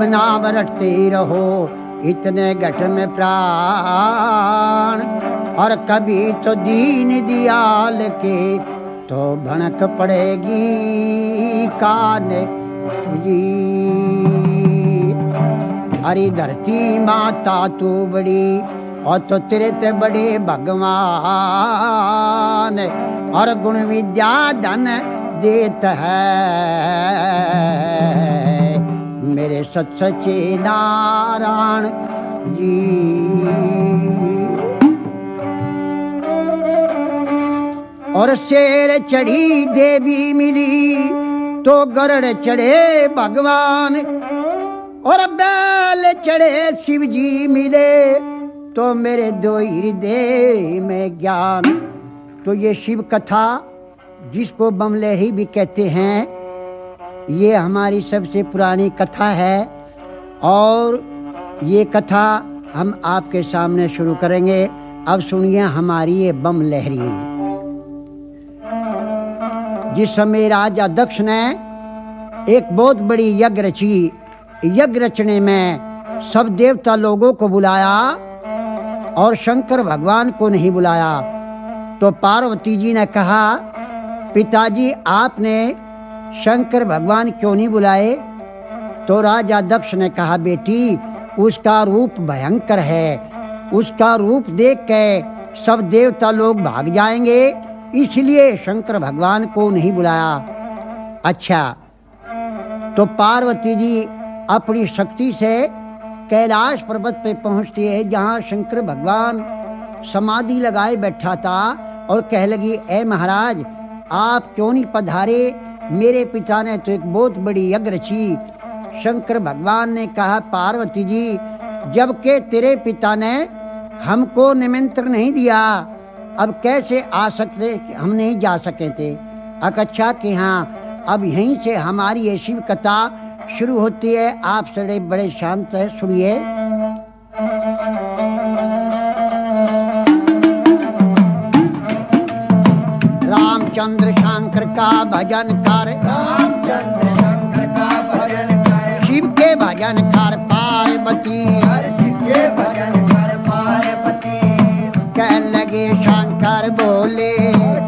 नाम रटते रहो इतने घट में प्राण, और कभी तो दीन दियाल के तो भनक पड़ेगी कान तुझी। हरी धरती माता तू बड़ी और तो तेरे ते बड़े भगवान, और गुण विद्या धन देत है मेरे सच्चे नारायण जी। और शेर चढ़ी देवी मिली तो गरुड़ चढ़े भगवान, और बैल चढ़े शिव जी मिले तो मेरे दो हृदय में ज्ञान। तो ये शिव कथा जिसको बमलहरी भी कहते हैं, ये हमारी सबसे पुरानी कथा है, और ये कथा हम आपके सामने शुरू करेंगे। अब सुनिए हमारी ये बमलहरी। जिस समय राजा दक्ष ने एक बहुत बड़ी यज्ञ रची, यज्ञ रचने में सब देवता लोगों को बुलाया और शंकर भगवान को नहीं बुलाया। तो पार्वती जी ने कहा, पिताजी आपने शंकर भगवान क्यों नहीं बुलाए? तो राजा दक्ष ने कहा, बेटी उसका रूप भयंकर है, उसका रूप देख के सब देवता लोग भाग जाएंगे, इसलिए शंकर भगवान को नहीं बुलाया। अच्छा, तो पार्वती जी अपनी शक्ति से कैलाश पर्वत पे पहुंचती है, जहां शंकर भगवान समाधि लगाए बैठा था, और कह लगी, ए महाराज आप क्यों नहीं पधारे? मेरे पिता ने तो एक बहुत बड़ी यज्ञ रची। शंकर भगवान ने कहा, पार्वती जी जबकि तेरे पिता ने हमको निमंत्रण नहीं दिया, अब कैसे आ सकते? हम नहीं जा सके थे। अच्छा कि हाँ, अब यहीं से हमारी ये शिव कथा शुरू होती है। आप सड़े बड़े शांत है, सुनिए। रामचंद्र शंकर का भजन कर, रामचंद्र शंकर का भजन कर, शिव के भजन कर पार्वती, शिव के भजन कर पार्वती। कह लगे शंकर बोले,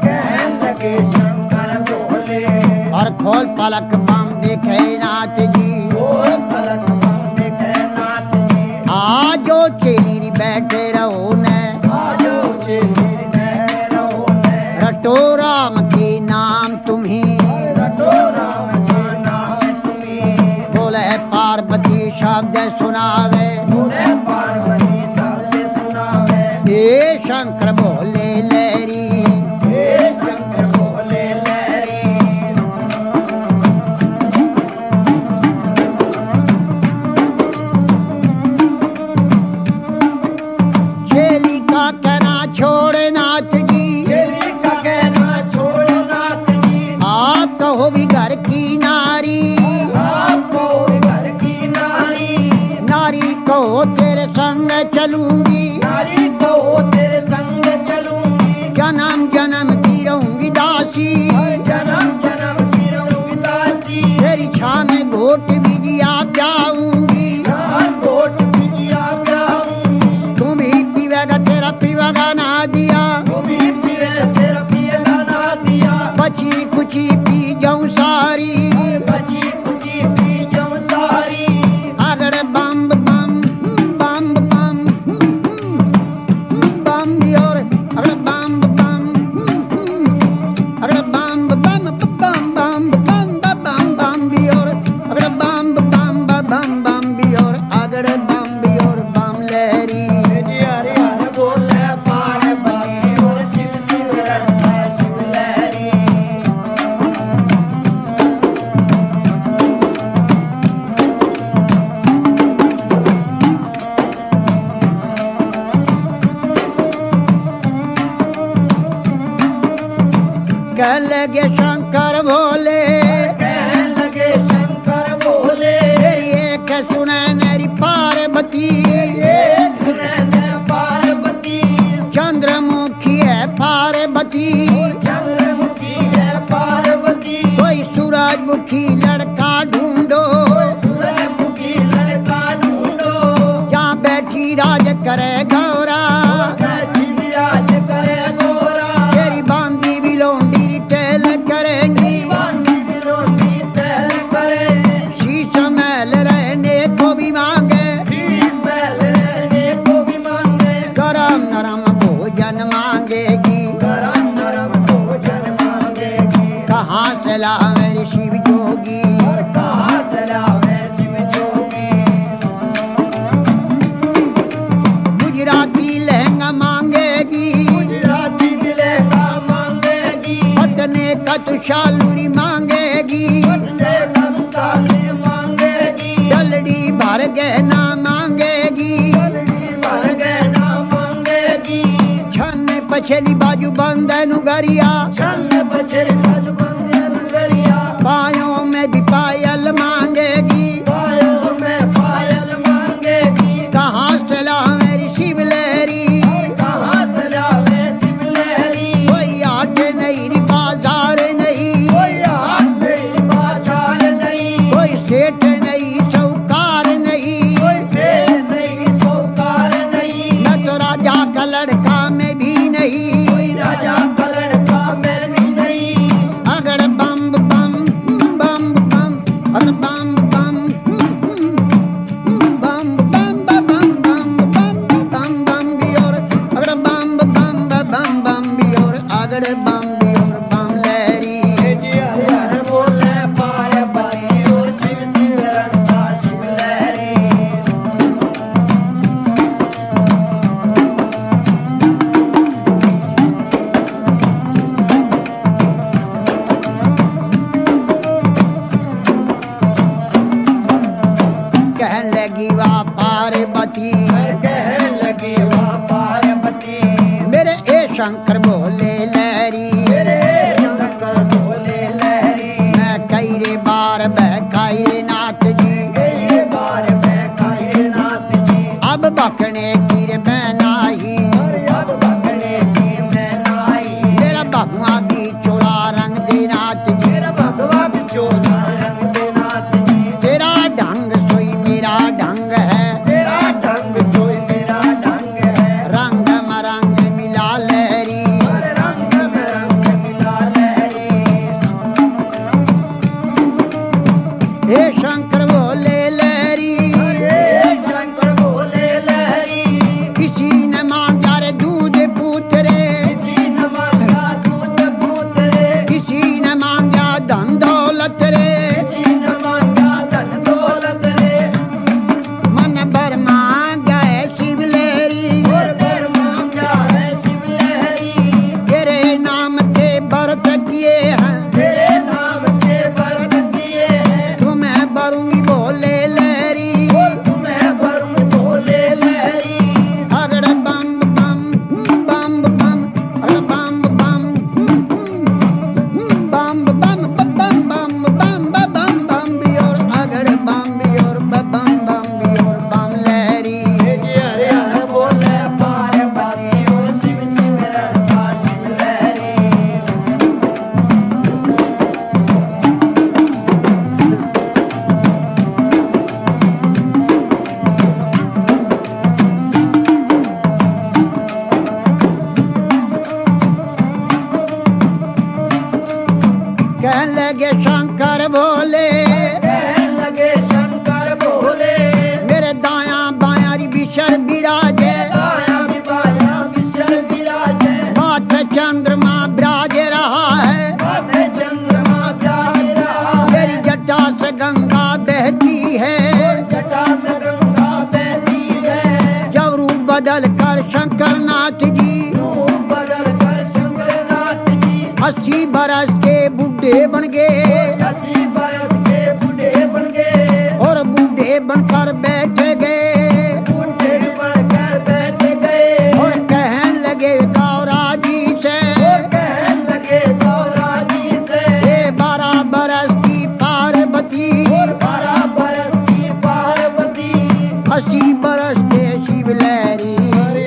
कह लगे शंकर बोले, और खोल पलक बम देखे नाथ जी, खोल पलक बम देखे नाथ जी। आजो चेली बैठे रहो ने, आजो चेली बैठे रहो ने, रटो राम के नाम तुम्हें, रटो राम के नाम तुम्हें। बोले पार्वती शब्द सुनावे, बोले पार्वती शब्द सुनावे। ये शंकर बोले लहरी, हे शंकर बोले लहरी। चेली का कहना छोड़ नाथ जी, चेली का कहना छोड़ नाथ जी। आप कहो भी घर की नारी, आपको घर की नारी, नारी कहो तेरे संग चलूंगी, नारी को तेरे संग चलूंगी। जन्म जन्म की रहूंगी दासी, जन्म जन्म की रहूंगी दासी। तेरी छान घोट बिजिया प्याऊंगी, जान कोट बिजिया प्याऊंगी। तुम ही पीवेगा तेरा पीवेगा ना दिया, तुम्ही पिए तेरा पिएगा ना दिया। बची कुची पी जाऊं सारी, बची कुची पी जाऊं सारी। अगर बम बम बम बम बम और अगर बम बम अगर बम बम बम बम बम बम बम और लगे शंकर भोले, कहने लगे शंकर भोले, तेरी एक सुने मेरी पार्वती, एक सुने पार्वती, चंद्रमुखी है पार्वती, चंद्रमुखी है पार्वती, कोई सूरजमुखी लड़का ढूंढो, सूरजमुखी लड़का ढूंढो, जहाँ बैठी राज करे गौरा, बैठी विराज करे गोरा, तेरी बांधी भी लोंडी टेल करेंगी, बांधी बिलोटी तैल करे, शीश महल रहने को भी मांगे, शीश महल रहने को भी मांगे, गरम नरम भोजन मांगेगी, गरम नरम भोजन मांगेगी, कहाँ चला मेरी शिव जोगी, कहाँ चला मैं शिव जोगी, गुजराती लहंगा मांगेगी, गुजराती लहंगा मांगेगी, पटने का तुषालूरी मांगेगी, से कमसाली मांगेगी, डलडी भर गहना मांगेगी, भर गहना मांगेगी, छन पछली बाजू बंदन गरिया, छंद बछर खल बंदे नगरिया, पायों में भी पायल मांगेगी, पायों में पायल मांगेगी, कहाँ चला मेरी शिव लहरी, कहाँ चला मैं शिव लहरी, कोई आट नहीं री बाजार नहीं, कोई हाथ नहीं बाजार नहीं, कोई सेठ नहीं चौकार नहीं, कोई सेठ नहीं सौकार नहीं, न तो राजा का लड़का में भी नहीं, कोई राजा का लड़का में भी नहीं, अगर बम बम बम बम अगर बम बम बम बम बम बम बम बम बम भी और अगर बम बम बम बम भी और अगर बम भी और बम लहरी, हर हर बोले पार्वती और शिव शिव रटता शिव लहरी, कहने लगी वाह पार्वती, कहने लगी वाह पार्वती, मेरे ए शंकर भोले लहरी, मेरे शंकर भोले लहरी, मैं कई रे बार बहकाई रे नाथ जी, कई बार बहकाए नाथ जी, अब बकने की रे मैं नाही, अब भगने की मैं नाई, मेरा भगवा भी चोला रंग दे नाथ जी, मेरा भगवा बिचोला रंग दे नाथ जी, तेरा ढंग सोई मेरा ढंग है, तेरा ढंग सोई मेरा ढंग है, रंग मरंग मिला लहरी, हर रंग में रंग मिला लहरी, हे शंकर भोले लहरी, हे शंकर भोले लहरी, किसी ने मांगा रे दूध पूतरे, किसी न मांगा दूध पूत रे, किसी ने मांगा धन दौलत रे, किसी न मांगा धन दौलत रे, मन भर मांगा है शिव लहरी, और पर मांगा है शिव लहरी, तेरे नाम से व्रत किए हैं, तेरे नाम से व्रत किए हैं, तुम्हें भरूंगी भोले लहरी, तुम्हें वरुण भोले लहरी, अगर बम बम बम बम अगर बम बम बम बम बम बम बम बम बम भी और अगर बम भी और बम बम भी और बम लहरी, हरे हरे बोले पार्वती और शिव शिव रटता शिव लहरी, कहने लगे शंकर भोले, कहने लगे शंकर भोले, मेरे दाया बाया री बिशर विराजे, आया भी बाया विशल विराजे, माथे चंद्रमा विराज रहा है, माथे चंद्रमा प्यार रहा है, मेरी जटा से गंगा बहती है, जटा से गंगा बहती है, जब रूप बदल कर शंकर नाथ जी, रूप बदल कर शंकर नाथ जी, 80 बरस के बूढ़े बन गए 80 बरस के बूढ़े बन गए, और बूढ़े बनकर बैठ गए बूढ़े बनकर बैठ गए, और कहने लगे गौरा जी से, कहने लगे गौरा जी बारह बरस की पार्वती 80 बरस के शिव लहरी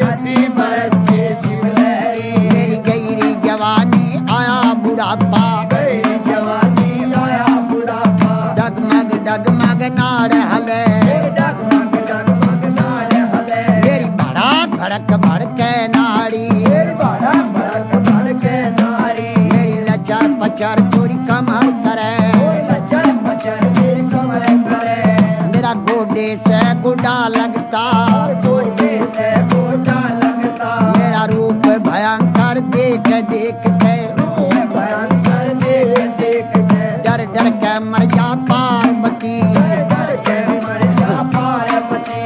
80 बरस के शिव लहरी मेरी गहरी जवानी आया बुढ़ापा गई जवानी आया बुढ़ापा डगमग डगमग नाड़ हले डगमग डगमग नाड़ हले मेरी भड़क भड़क भड़के नाड़ी बड़ा भड़क भड़के नारी मेरी लचर पचर चोरी कमर करे लचर पचर मेरी कमर करे मेरा गोडे से गुडा लगता गोटे से गोटा लगता मेरा रूप भयंकर देख देख के भयंकर देख देख के डर डर के मर जा पार्वती डर के मर जा पार्वती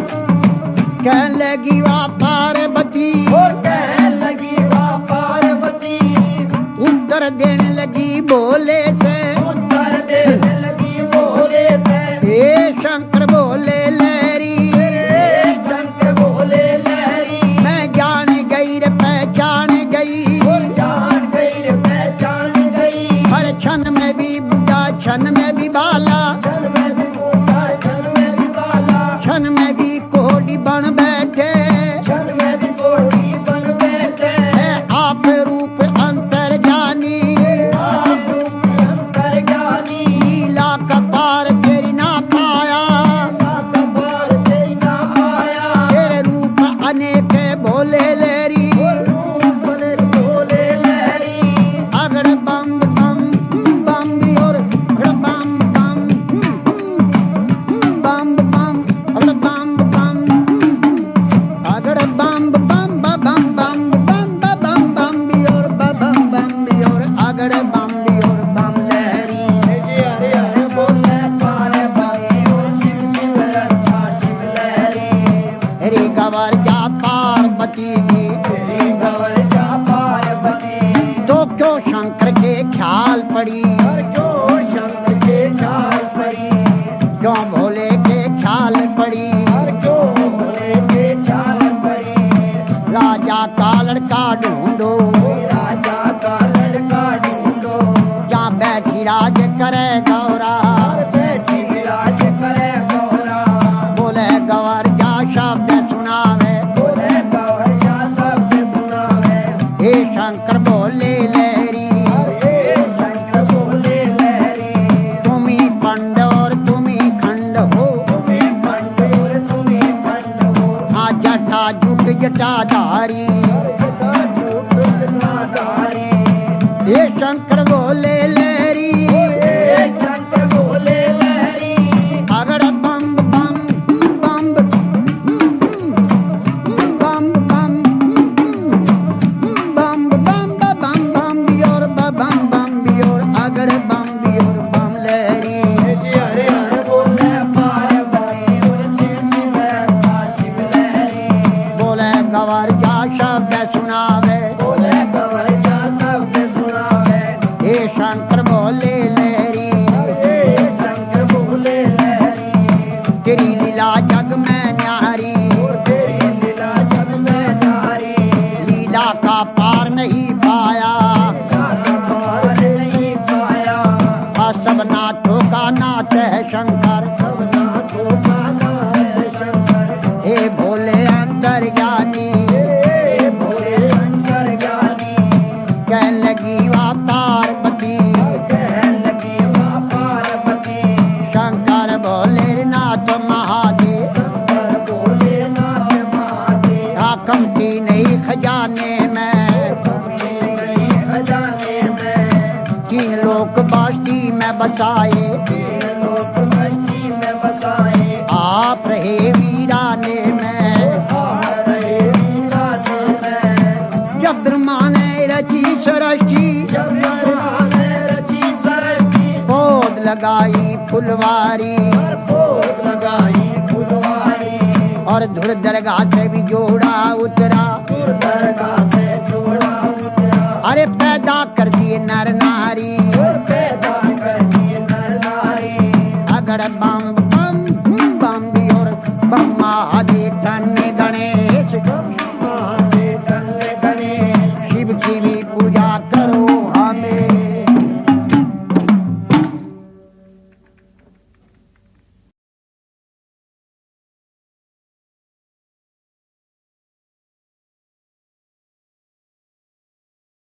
कहने लगी वाह पार्वती और कहने लगी वाह पार्वती उत्तर देने लगी बोले से उत्तर देने लगी बोले थे हे शंकर बोले लहरी शंकर बोले लहरी मैं जान गई रे पहचान गई जान गई रे पहचान गई हर क्षण में भी बुढ़ा क्षण में भी बाला क्षण में भी बूढ़ा क्षण में भी बाला क्षण में भी कोड़ी बन बैठे क्षण में भी कोठी बन बैठे है आप रूप अंतर जानी आप रूप अंतर ज्ञानी लीला कपार तेरी ना पाया कपार तेरी ना आया तेरे रूप अनेक भोले लहरी रूप बने बोले लहरी अगर बम बम बम भी और बम बम बम बम अगर बम बम अगर बम बम बम बम बम बम बम भी और बम बम भी और अगर बम भी और बम लहरी हरे हरे बोले पार्वती और शिव शिव रक्षा शिव लहरी रे गवर जा पार्वती जी तेरी गवर जा पार्वती तो क्यों शंकर के ख्याल पड़ी क्यों शंकर के चाल पड़ी क्यों भोले के ख्याल पड़ी क्यों भोले के चाल पड़ी राजा का लड़का ढूंढो राजा का लड़का ढूंढो जहाँ बैठी राज करे गौरा बैठी राज करे गौरा बोले गवर जा शब्द सुनावे बोले गौर जा शब्द सुनावे हे शंकर बोले लहरी हे शंकर बोले लहरी तुम्ही पंड और तुम्ही खंड हो तुम्हें खंड और तुम्हें खंड हो हाँ जटा जुट जटाधारी जटा झूठ जटाधारी हे शंकर बोले लहरी हे शंकर बोले लहरी अगर बम बम बम बम बम बम बम बम बम भी और बम बम भी और अगर बम भी और बम लहरी हरे हरे बोले पार्वती और शिव शिव रक्षा शिव लहरी बोले गवर जा शब्द सुनावे बोले गौर जा शब्द सुनावे हे शंकर बोले लहरी हे शंकर बोले लहरी तेरी लीला जग में न्यारी तेरी लीला जग में नारी लीला का पार नहीं पाया पार नहीं पाया सब नाथों का नाथ है शंकर सब नाथों का नाम है शंकर हे भोले अंतर ज्ञानी हे भोले शंकर ज्ञानी कहने लगी वाह पार्वती कहने लगी वाह पार्वती शंकर भोले नाथ महादेव शंकर बोले नाथ महादेव कमती नहीं खजाने में खजाने में तीन लोक बास्ती में बसाए लोक मस्ती में बसाए आप रहे वीराने में आ रहे वीराने में जब ब्रह्मा ने रची सरस्ती जब ने रची सरस्ती बोध लगाई फुलवारी भोग लगाई फुलवारी और धुर दरगाह से भी जोड़ा उतरा दरगाह से जोड़ा उतरा अरे पैदा कर दिए नर नारी पैदा कर दिए नर नारी अगर